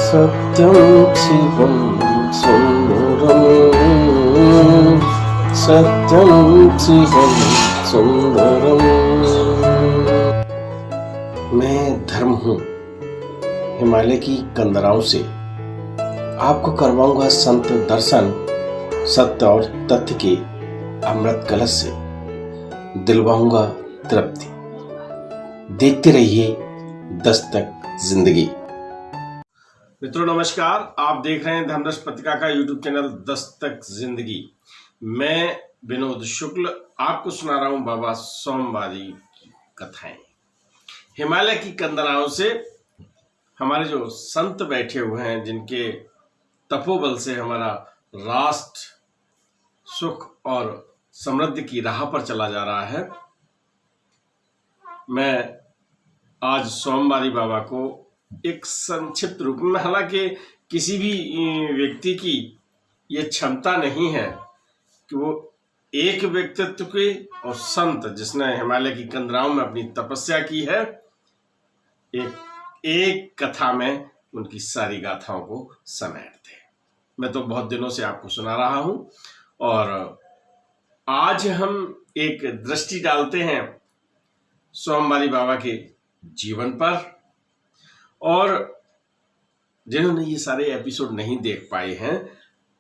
सत्यं शिवं सुंदरम, सत्यं शिवं सुंदरम। मैं धर्म हूँ हिमालय की कंदराओं से, आपको करवाऊंगा संत दर्शन, सत्य और तथ्य के अमृत कलश से दिलवाऊंगा तृप्ति। देखते रहिए दस्तक जिंदगी। मित्रों नमस्कार, आप देख रहे हैं धर्मदर्श पत्रिका का यूट्यूब चैनल दस्तक जिंदगी। मैं विनोद शुक्ल आपको सुना रहा हूं बाबा सोमवारी की कथाएं। हिमालय की कंदराओं से हमारे जो संत बैठे हुए हैं, जिनके तपोबल से हमारा राष्ट्र सुख और समृद्धि की राह पर चला जा रहा है। मैं आज सोमवारी बाबा को एक संक्षिप्त रूप में, हालांकि किसी भी व्यक्ति की ये क्षमता नहीं है कि वो एक व्यक्तित्व के और संत जिसने हिमालय की कंदराओं में अपनी तपस्या की है, एक कथा में उनकी सारी गाथाओं को समेट दे। मैं तो बहुत दिनों से आपको सुना रहा हूं और आज हम एक दृष्टि डालते हैं सोमवारी बाबा के जीवन पर। और जिन्होंने ये सारे एपिसोड नहीं देख पाए हैं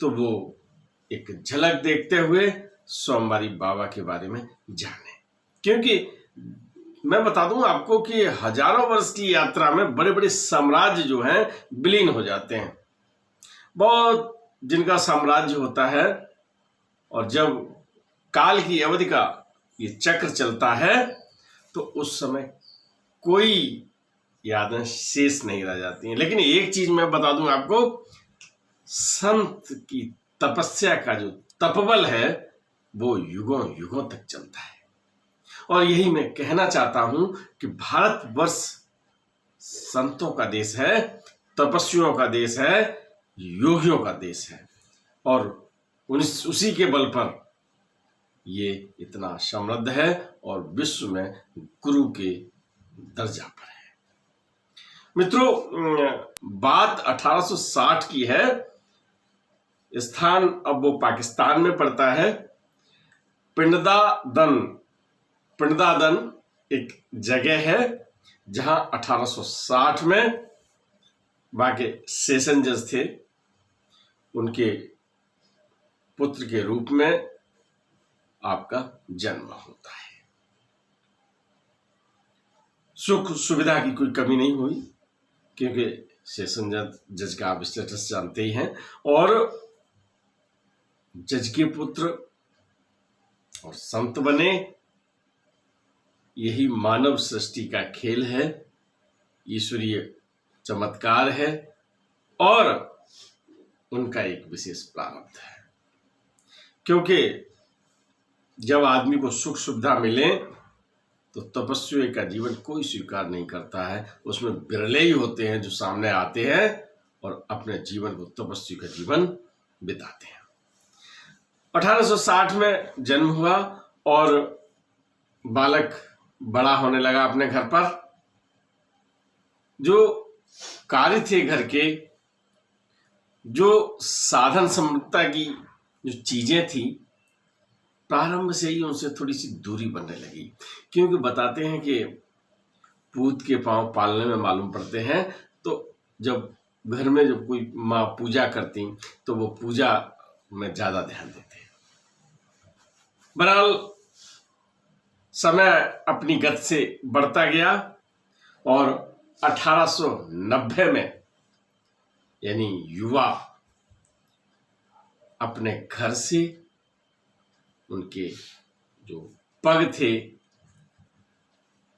तो वो एक झलक देखते हुए सोमवारी बाबा के बारे में जाने, क्योंकि मैं बता दूं आपको कि हजारों वर्ष की यात्रा में बड़े बड़े साम्राज्य जो हैं विलीन हो जाते हैं। बहुत जिनका साम्राज्य होता है और जब काल की अवधि का ये चक्र चलता है तो उस समय कोई यादें शेष नहीं रह जाती हैं। लेकिन एक चीज मैं बता दूं आपको, संत की तपस्या का जो तपबल है वो युगों युगों तक चलता है। और यही मैं कहना चाहता हूं कि भारतवर्ष संतों का देश है, तपस्वियों का देश है, योगियों का देश है और उसी के बल पर ये इतना समृद्ध है और विश्व में गुरु के दर्जा पर है। मित्रों, बात 1860 की है। स्थान अब वो पाकिस्तान में पड़ता है। पिंडदादन एक जगह है जहां 1860 में वहां के सेशन जज थे, उनके पुत्र के रूप में आपका जन्म होता है। सुख सुविधा की कोई कमी नहीं हुई, क्योंकि सेशन जज का आप स्टेटस जानते ही हैं। और जज के पुत्र और संत बने, यही मानव सृष्टि का खेल है, ईश्वरीय चमत्कार है और उनका एक विशेष प्रारब्ध है। क्योंकि जब आदमी को सुख सुविधा मिले तो तपस्वी का जीवन कोई स्वीकार नहीं करता है। उसमें बिरले ही होते हैं जो सामने आते हैं और अपने जीवन को तपस्वी का जीवन बिताते हैं। 1860 में जन्म हुआ और बालक बड़ा होने लगा अपने घर पर। जो कार्य थे घर के, जो साधन समृद्धता की जो चीजें थी, प्रारंभ से ही उनसे थोड़ी सी दूरी बनने लगी। क्योंकि बताते हैं कि पूत के पांव पालने में मालूम पड़ते हैं। तो जब घर में जब कोई माँ पूजा करती तो वो पूजा में ज्यादा ध्यान देते हैं। बहरहाल समय अपनी गति से बढ़ता गया और 1890 में यानी युवा अपने घर से, उनके जो पग थे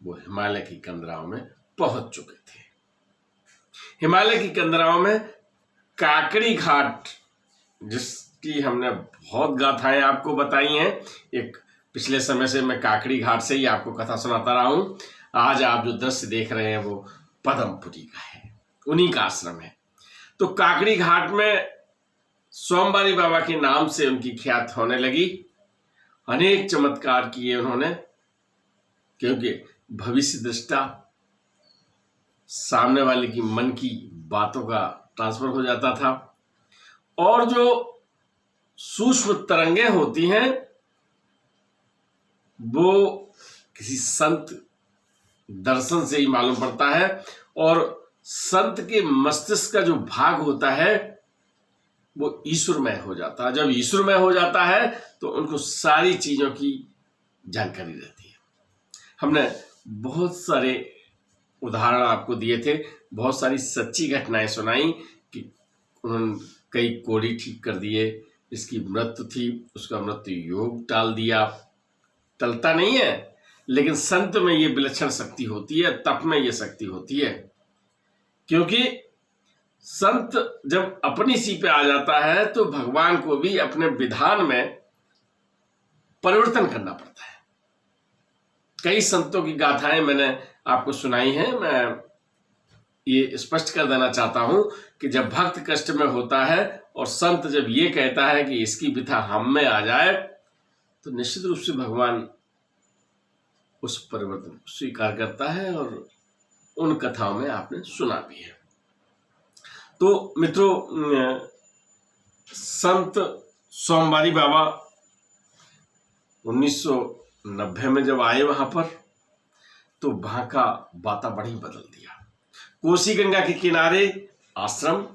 वो हिमालय की कंदराओं में पहुंच चुके थे। हिमालय की कंदराओं में काकड़ी घाट, जिसकी हमने बहुत गाथाएं आपको बताई हैं, एक पिछले समय से मैं काकड़ी घाट से ही आपको कथा सुनाता रहा हूं। आज आप जो दृश्य देख रहे हैं वो पदमपुरी का है, उन्हीं का आश्रम है। तो काकड़ी घाट में सोमवारी बाबा के नाम से उनकी ख्यात होने लगी। अनेक चमत्कार किए उन्होंने, क्योंकि भविष्य दृष्टा, सामने वाले की मन की बातों का ट्रांसफर हो जाता था। और जो सूक्ष्म तरंगें होती हैं वो किसी संत दर्शन से ही मालूम पड़ता है। और संत के मस्तिष्क का जो भाग होता है वो ईश्वरमय हो जाता है। जब ईश्वरमय हो जाता है तो उनको सारी चीजों की जानकारी रहती है। हमने बहुत सारे उदाहरण आपको दिए थे, बहुत सारी सच्ची घटनाएं सुनाई कि उन्होंने कई कोड़ी ठीक कर दिए, इसकी मृत्यु थी, उसका मृत्यु योग टाल दिया। टलता नहीं है, लेकिन संत में ये विलक्षण शक्ति होती है, तप में ये शक्ति होती है। क्योंकि संत जब अपनी सी पे आ जाता है तो भगवान को भी अपने विधान में परिवर्तन करना पड़ता है। कई संतों की गाथाएं मैंने आपको सुनाई हैं। मैं ये स्पष्ट कर देना चाहता हूं कि जब भक्त कष्ट में होता है और संत जब ये कहता है कि इसकी व्यथा हम में आ जाए, तो निश्चित रूप से भगवान उस परिवर्तन को स्वीकार करता है। और उन कथाओं में आपने सुना भी है। तो मित्रों, संत सोमवारी बाबा 1990 में जब आए वहां पर, तो वहां का वातावरण ही बदल दिया। कोसी गंगा के किनारे आश्रम,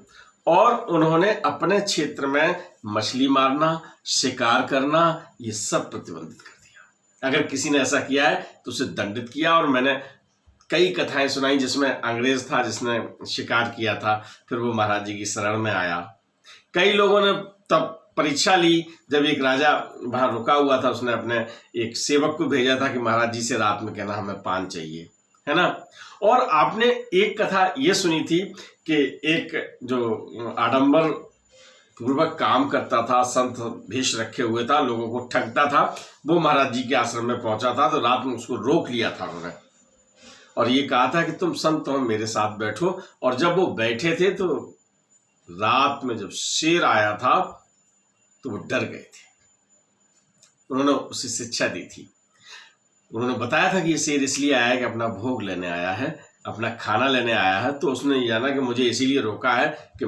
और उन्होंने अपने क्षेत्र में मछली मारना, शिकार करना, ये सब प्रतिबंधित कर दिया। अगर किसी ने ऐसा किया है तो उसे दंडित किया। और मैंने कई कथाएं सुनाई जिसमें अंग्रेज था जिसने शिकार किया था, फिर वो महाराज जी की शरण में आया। कई लोगों ने तब परीक्षा ली, जब एक राजा वहां रुका हुआ था, उसने अपने एक सेवक को भेजा था कि महाराज जी से रात में कहना हमें पान चाहिए, है ना। और आपने एक कथा ये सुनी थी कि एक जो आडंबर पूर्वक काम करता था, संत भेष रखे हुए था, लोगों को ठगता था, वो महाराज जी के आश्रम में पहुंचा था। तो रात में उसको रोक लिया था उन्होंने, और ये कहा था कि तुम संत हो, मेरे साथ बैठो। और जब वो बैठे थे तो रात में जब शेर आया था तो वो डर गए थे। उन्होंने उसे शिक्षा दी थी। उन्होंने बताया था कि ये शेर इसलिए आया है कि अपना भोग लेने आया है, अपना खाना लेने आया है। तो उसने ये जाना कि मुझे इसीलिए रोका है कि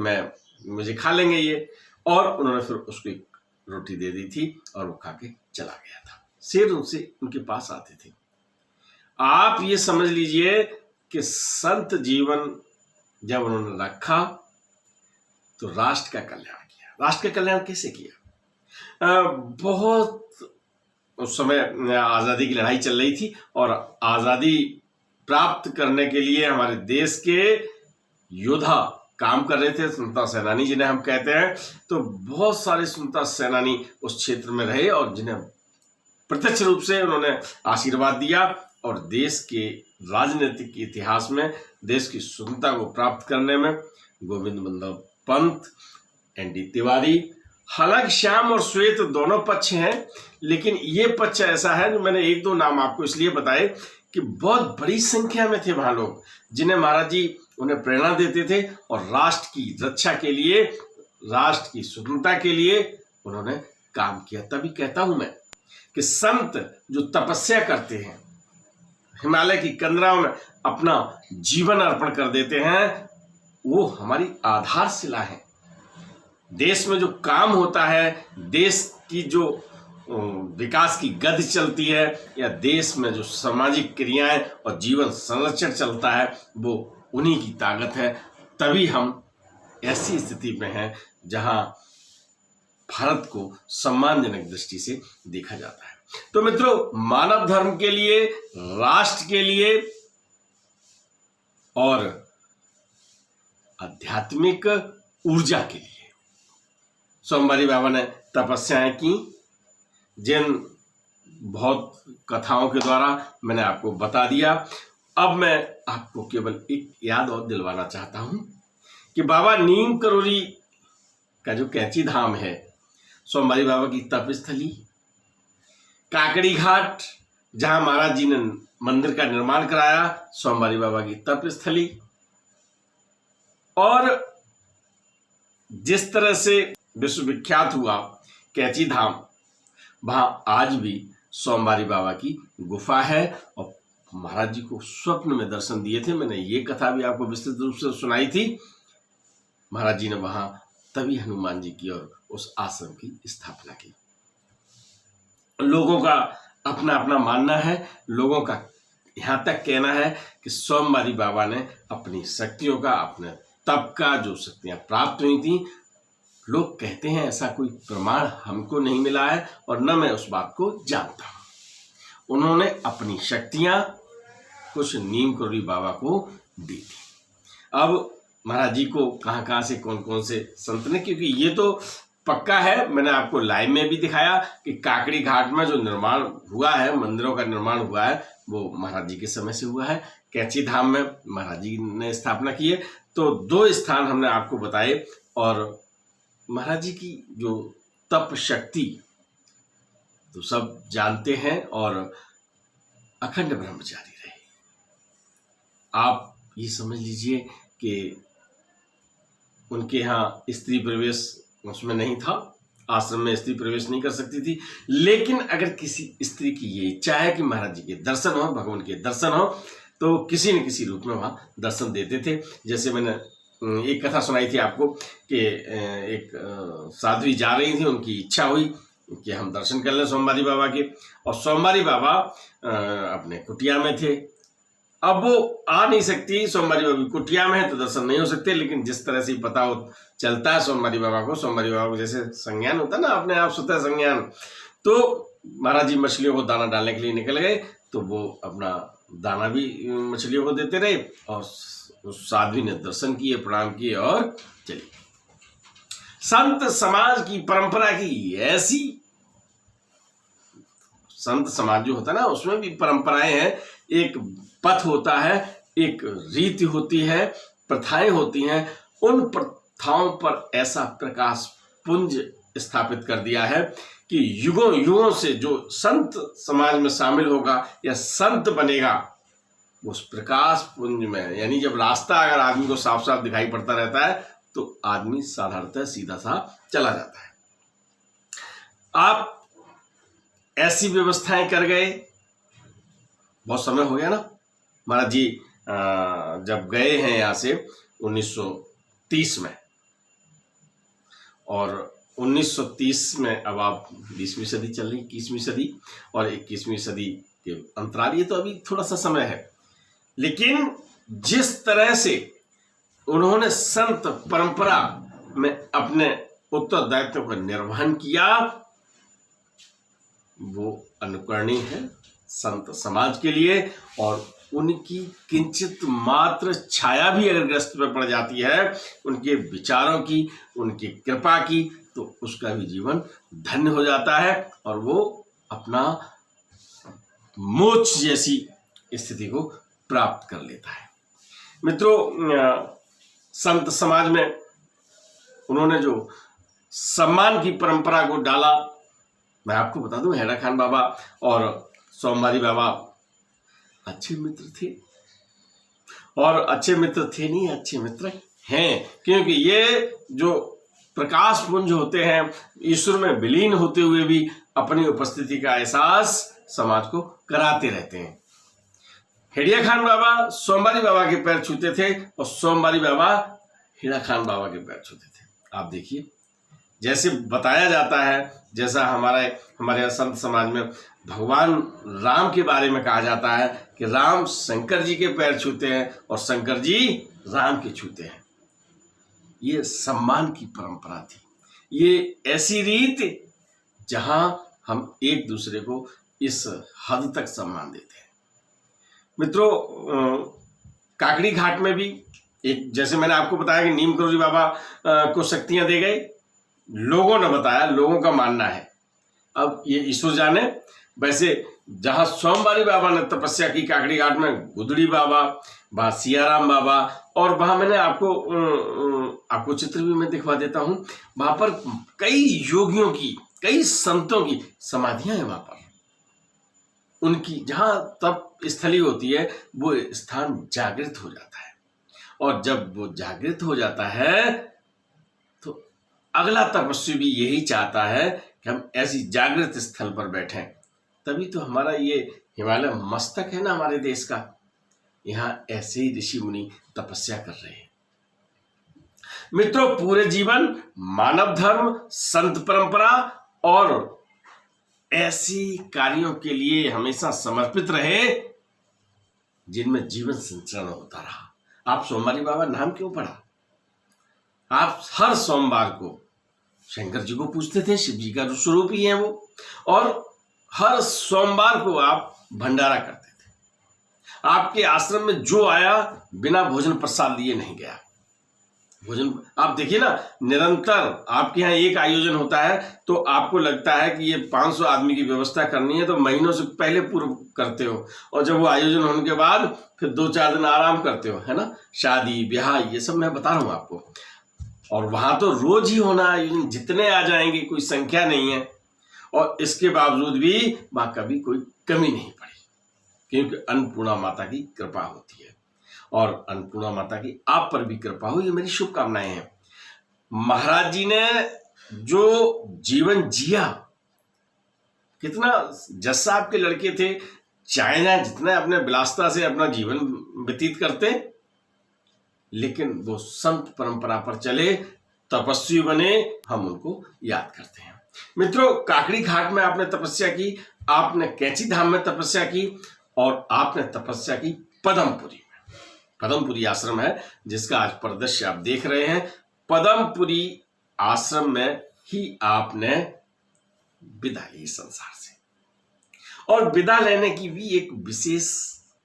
मुझे खा लेंगे ये। और उन्होंने फिर उसको एक रोटी दे दी थी और वो खा के चला गया था। शेर उनसे उनके पास आते थे। आप ये समझ लीजिए कि संत जीवन जब उन्होंने रखा तो राष्ट्र का कल्याण किया। राष्ट्र का कल्याण कैसे किया? बहुत उस समय आज़ादी की लड़ाई चल रही थी, और आज़ादी प्राप्त करने के लिए हमारे देश के योद्धा काम कर रहे थे, स्वतंत्रता सेनानी जिन्हें हम कहते हैं। तो बहुत सारे स्वतंत्रता सेनानी उस क्षेत्र में रहे और जिन्हें प्रत्यक्ष रूप से उन्होंने आशीर्वाद दिया। और देश के राजनीतिक इतिहास में देश की स्वतंत्रता को प्राप्त करने में गोविंद बल्लभ पंत, एन.डी. तिवारी, हालांकि श्याम और श्वेत दोनों पक्ष हैं, लेकिन ये पक्ष ऐसा है जो मैंने एक दो नाम आपको इसलिए बताए कि बहुत बड़ी संख्या में थे वहां लोग जिन्हें महाराज जी उन्हें प्रेरणा देते थे और राष्ट्र की रक्षा के लिए, राष्ट्र की स्वतंत्रता के लिए उन्होंने काम किया। तभी कहता हूं मैं कि संत जो तपस्या करते हैं, हिमालय की कंदराओं में अपना जीवन अर्पण कर देते हैं, वो हमारी आधारशिला है। देश में जो काम होता है, देश की जो विकास की गति चलती है, या देश में जो सामाजिक क्रियाएं और जीवन संरक्षण चलता है, वो उन्हीं की ताकत है। तभी हम ऐसी स्थिति में हैं जहां भारत को सम्मानजनक दृष्टि से देखा जाता है। तो मित्रों, मानव धर्म के लिए, राष्ट्र के लिए और आध्यात्मिक ऊर्जा के लिए सोमवारी बाबा ने तपस्याएं की, जिन बहुत कथाओं के द्वारा मैंने आपको बता दिया। अब मैं आपको केवल एक याद और दिलवाना चाहता हूं कि बाबा नीम करोली का जो कैंची धाम है, सोमवारी बाबा की तपस्थली, काकड़ी घाट जहां महाराज जी ने मंदिर का निर्माण कराया, सोमवारी बाबा की तपस्थली। और जिस तरह से विश्वविख्यात हुआ कैची धाम, वहां आज भी सोमवारी बाबा की गुफा है और महाराज जी को स्वप्न में दर्शन दिए थे। मैंने ये कथा भी आपको विस्तृत रूप से सुनाई थी। महाराज जी ने वहां तभी हनुमान जी की और उस आश्रम की स्थापना की। लोगों का अपना अपना मानना है, लोगों का यहाँ तक कहना है कि सोमवारी बाबा ने अपनी शक्तियों का, अपने तप का जो शक्तियां प्राप्त हुई थी, लोग कहते हैं, ऐसा कोई प्रमाण हमको नहीं मिला है और न मैं उस बात को जानता हूं। उन्होंने अपनी शक्तियां कुछ नीम करोली बाबा को दी थी। अब महाराज जी को कहां कहां से कौन कौन से संत ने, क्योंकि ये तो पक्का है, मैंने आपको लाइव में भी दिखाया कि काकड़ी घाट में जो निर्माण हुआ है, मंदिरों का निर्माण हुआ है, वो महाराज जी के समय से हुआ है। कैची धाम में महाराज जी ने स्थापना की है। तो 2 स्थान हमने आपको बताए और महाराज जी की जो तप शक्ति तो सब जानते हैं और अखंड ब्रह्मचारी रहे। आप ये समझ लीजिए कि उनके यहाँ स्त्री प्रवेश उसमें नहीं था, आश्रम में स्त्री प्रवेश नहीं कर सकती थी, लेकिन अगर किसी स्त्री की ये इच्छा है कि महाराज जी के दर्शन हो, भगवान के दर्शन हो, तो किसी न किसी रूप में वहां दर्शन देते थे। जैसे मैंने एक कथा सुनाई थी आपको कि एक साध्वी जा रही थी, उनकी इच्छा हुई कि हम दर्शन कर लें सोमवारी बाबा के, और सोमवारी बाबा अपने कुटिया में थे। अब वो आ नहीं सकती, सोमवारी बाबा कुटिया में है तो दर्शन नहीं हो सकते, लेकिन जिस तरह से पता हो चलता है सोमवारी बाबा को जैसे संज्ञान होता है ना, अपने आप स्वतः संज्ञान, तो महाराज जी मछलियों को दाना डालने के लिए निकल गए, तो वो अपना दाना भी मछलियों को देते रहे और उस साध्वी ने दर्शन किए, प्रणाम किए और चली। संत समाज की परंपरा की ऐसी, संत समाज जो होता है ना, उसमें भी परंपराएं हैं, एक पथ होता है, एक रीति होती है, प्रथाएं होती हैं। उन प्रथाओं पर ऐसा प्रकाश पुंज स्थापित कर दिया है कि युगों युगों से जो संत समाज में शामिल होगा या संत बनेगा, उस प्रकाश पुंज में, यानी जब रास्ता अगर आदमी को साफ साफ दिखाई पड़ता रहता है तो आदमी साधारणतः सीधा सा चला जाता है। आप ऐसी व्यवस्थाएं कर गए, बहुत समय हो गया ना, महाराज जी जब गए हैं यहाँ से 1930 में, और 1930 में अब आप 20वीं सदी चल रही, 21वीं सदी और 21वीं सदी के अंतराल, ये तो अभी थोड़ा सा समय है, लेकिन जिस तरह से उन्होंने संत परंपरा में अपने उत्तरदायित्व का निर्वहन किया, वो अनुकरणीय है संत समाज के लिए। और उनकी किंचित मात्र छाया भी अगर ग्रस्त पे पड़ जाती है, उनके विचारों की, उनकी कृपा की, तो उसका भी जीवन धन्य हो जाता है और वो अपना मोक्ष जैसी स्थिति को प्राप्त कर लेता है। मित्रों, संत समाज में उन्होंने जो सम्मान की परंपरा को डाला, मैं आपको बता दूं, हैदर खान बाबा और सोमवारी बाबा अच्छे मित्र थे, और अच्छे मित्र थे नहीं, अच्छे मित्र हैं, क्योंकि ये जो प्रकाश पुंज होते हैं, ईश्वर में विलीन होते हुए भी अपनी उपस्थिति का एहसास समाज को कराते रहते हैं। हेडिया खान बाबा सोमवारी बाबा के पैर छूते थे और सोमवारी बाबा हेड़ा खान बाबा के पैर छूते थे। आप देखिए, जैसे बताया जाता है, जैसा हमारे संत समाज में भगवान राम के बारे में कहा जाता है कि राम शंकर जी के पैर छूते हैं और शंकर जी राम के छूते हैं। ये सम्मान की परंपरा थी, ये ऐसी रीत जहां हम एक दूसरे को इस हद तक सम्मान देते हैं। मित्रों, काकड़ी घाट में भी एक, जैसे मैंने आपको बताया कि नीम करोली बाबा को शक्तियां दे गए, लोगों ने बताया, लोगों का मानना है, अब ये ईश्वर जाने। वैसे जहां सोमवारी बाबा ने तपस्या की काकड़ी घाट में, गुदड़ी बाबा, वहां सियाराम बाबा, और वहां मैंने आपको चित्र भी मैं दिखवा देता हूं, वहां पर कई योगियों की, कई संतों की समाधियां हैं। वहां पर उनकी जहां तप स्थली होती है, वो स्थान जागृत हो जाता है, और जब वो जागृत हो जाता है तो अगला तपस्वी भी यही चाहता है कि हम ऐसी जागृत स्थल पर बैठें। तभी तो हमारा ये हिमालय मस्तक है ना हमारे देश का। यहाँ ऐसे ही ऋषि मुनि तपस्या कर रहे हैं। मित्रों, पूरे जीवन मानव धर्म, संत परंपरा और ऐसी कार्यों के लिए हमेशा समर्पित रहे जिनमें जीवन संचरण होता रहा। आप सोमवारी बाबा नाम क्यों पढ़ा? आप हर सोमवार को शंकर जी को पूछते थे, शिव जी का स्वरूप ही है वो, और हर सोमवार को आप भंडारा करते थे। आपके आश्रम में जो आया बिना भोजन प्रसाद लिए नहीं गया। भोजन आप देखिए ना, निरंतर आपके यहाँ एक आयोजन होता है तो आपको लगता है कि ये 500 आदमी की व्यवस्था करनी है, तो महीनों से पहले पूर्व करते हो, और जब वो आयोजन होने के बाद फिर 2-4 दिन आराम करते हो, है ना। शादी ब्याह ये सब मैं बता रहा हूँ आपको। और वहां तो रोज ही होना आयोजन, जितने आ जाएंगे कोई संख्या नहीं है, और इसके बावजूद भी वहां कभी कोई कमी नहीं पड़ी, क्योंकि अन्नपूर्णा माता की कृपा होती है, और अन्नपूर्णा माता की आप पर भी कृपा हो, ये मेरी शुभकामनाएं हैं। महाराज जी ने जो जीवन जिया, कितना जज साहब के लड़के थे, चाइना जितना अपने विलासता से अपना जीवन व्यतीत करते, लेकिन वो संत परंपरा पर चले, तपस्वी बने, हम उनको याद करते हैं। मित्रों, काकड़ी घाट में आपने तपस्या की, आपने कैंची धाम में तपस्या की, और आपने तपस्या की पदमपुरी में। पदमपुरी आश्रम है जिसका आज परिदृश्य आप देख रहे हैं। पदमपुरी आश्रम में ही आपने विदा ली संसार से, और विदा लेने की भी एक विशेष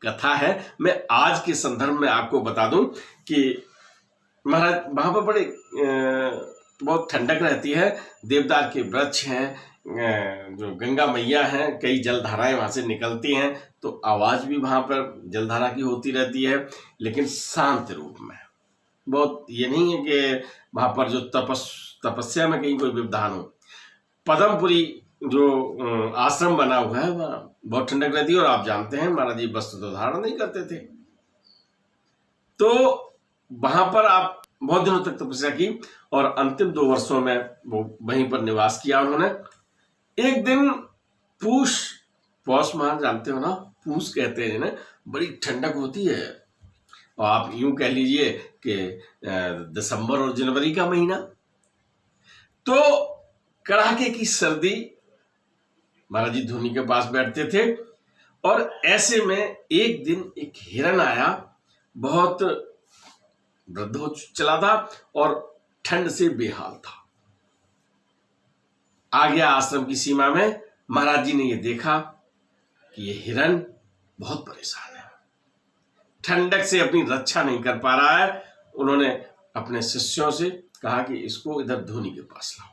कथा है। मैं आज के संदर्भ में आपको बता दूं कि महाराज वहां पर बड़े बहुत ठंडक रहती है, देवदार के वृक्ष हैं, जो गंगा मैया हैं, कई जलधाराएं वहां से निकलती हैं, तो आवाज भी वहां पर जलधारा की होती रहती है, लेकिन शांत रूप में। बहुत ये नहीं है कि वहां पर जो तपस्या में कहीं कोई व्यवधान हो। पदमपुरी जो आश्रम बना हुआ है वहां बहुत ठंडक रहती है, और आप जानते हैं महाराज जी वस्त्र तो धारण नहीं करते थे, तो वहां पर आप बहुत दिनों तक तपस्या की, और अंतिम 2 वर्षों में वो वहीं पर निवास किया उन्होंने। एक दिन पौष माह जानते हो ना, पूस कहते हैं ना, बड़ी ठंडक होती है, और आप यूं कह लीजिए कि दिसंबर और जनवरी का महीना, तो कड़ाके की सर्दी। महाराज जी धूनी के पास बैठते थे, और ऐसे में एक दिन एक हिरन आया, बहुत वृद्ध हो चला था और ठंड से बेहाल था। आ गया आश्रम की सीमा में। महाराज जी ने ये देखा कि ये हिरन बहुत परेशान है, ठंडक से अपनी रक्षा नहीं कर पा रहा है। उन्होंने अपने शिष्यों से कहा कि इसको इधर धूनी के पास लाओ।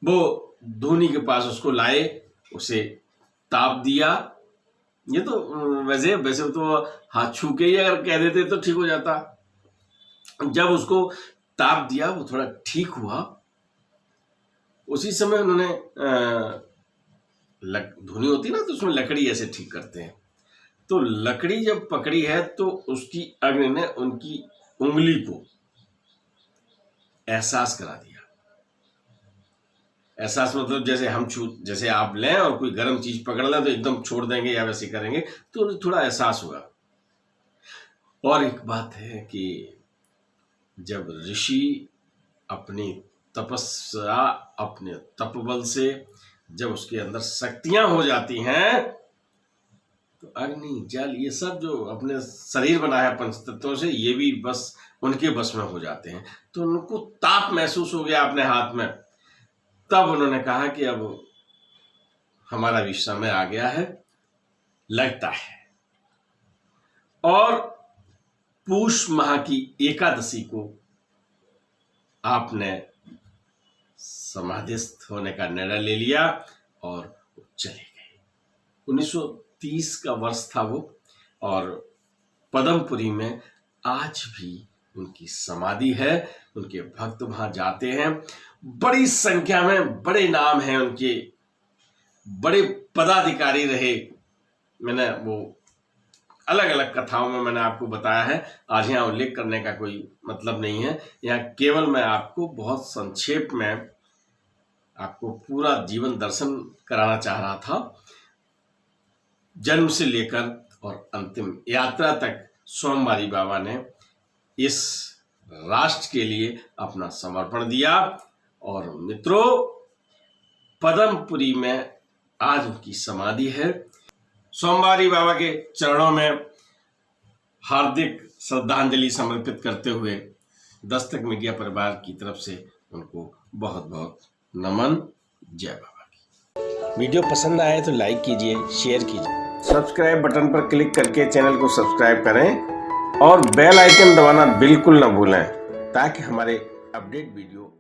वो धूनी के पास उसको लाए, उसे ताप दिया। ये तो वैसे तो हाथ छू के ही अगर कह देते तो ठीक हो जाता। जब उसको ताप दिया, वो थोड़ा ठीक हुआ। उसी समय उन्होंने धुनी होती ना, तो उसमें लकड़ी ऐसे ठीक करते हैं, तो लकड़ी जब पकड़ी है तो उसकी अग्नि ने उनकी उंगली को एहसास करा दिया। एहसास मतलब जैसे आप लें और कोई गर्म चीज पकड़ लें तो एकदम छोड़ देंगे या वैसे करेंगे, तो थोड़ा एहसास हुआ। और एक बात है कि जब ऋषि अपनी तपस्या, अपने तपबल से जब उसके अंदर शक्तियां हो जाती हैं, तो अग्नि, जल, ये सब जो अपने शरीर बना है पंच तत्वों से, ये भी बस उनके बस में हो जाते हैं। तो उनको ताप महसूस हो गया अपने हाथ में। तब उन्होंने कहा कि अब हमारा भी समय आ गया है, लगता है। और पूष माह की एकादशी को आपने समाधिस्थ होने का निर्णय ले लिया और चले गए। 1930 का वर्ष था वो, और पदमपुरी में आज भी उनकी समाधि है। उनके भक्त वहां जाते हैं, बड़ी संख्या में, बड़े नाम हैं उनके, बड़े पदाधिकारी रहे। मैंने वो अलग अलग कथाओं में मैंने आपको बताया है। आज यहाँ उल्लेख करने का कोई मतलब नहीं है, यहाँ केवल मैं आपको बहुत संक्षेप में आपको पूरा जीवन दर्शन कराना चाह रहा था। जन्म से लेकर और अंतिम यात्रा तक सोमवारी बाबा ने इस राष्ट्र के लिए अपना समर्पण दिया। और मित्रों, पदमपुरी में आज उनकी समाधि है। सोमवारी बाबा के चरणों में हार्दिक श्रद्धांजलि समर्पित करते हुए दस्तक मीडिया परिवार की तरफ से उनको बहुत बहुत नमन। जय बाबा की। वीडियो पसंद आए तो लाइक कीजिए, शेयर कीजिए, सब्सक्राइब बटन पर क्लिक करके चैनल को सब्सक्राइब करें और बेल आइकन दबाना बिल्कुल ना भूलें, ताकि हमारे अपडेट वीडियो